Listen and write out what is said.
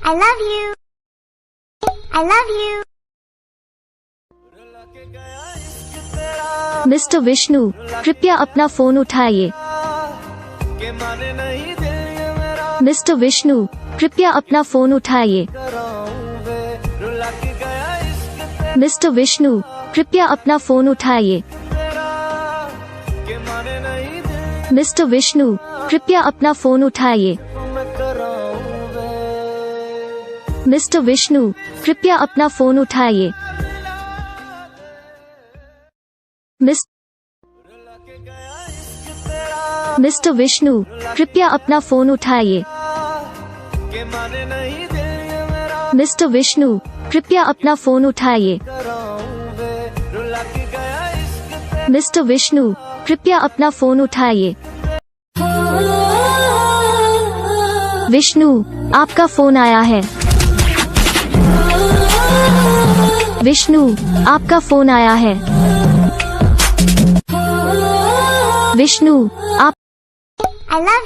I love you. I love you. Mister Vishnu, कृपया अपना phone उठाइए। मिस्टर विष्णु, कृपया अपना फोन उठाइए। मिस्टर विष्णु, कृपया अपना फोन उठाइए। मिस्टर विष्णु, कृपया अपना फोन उठाइए। मिस्टर विष्णु, कृपया अपना फोन उठाइए। मिस्टर विष्णु, कृपया अपना फोन उठाइए। मिस्टर विष्णु, कृपया अपना फोन उठाइए। मिस्टर विष्णु, कृपया अपना फोन उठाइए। विष्णु, आपका फोन आया है। विष्णु, आपका फोन आया है। विष्णु, आप I love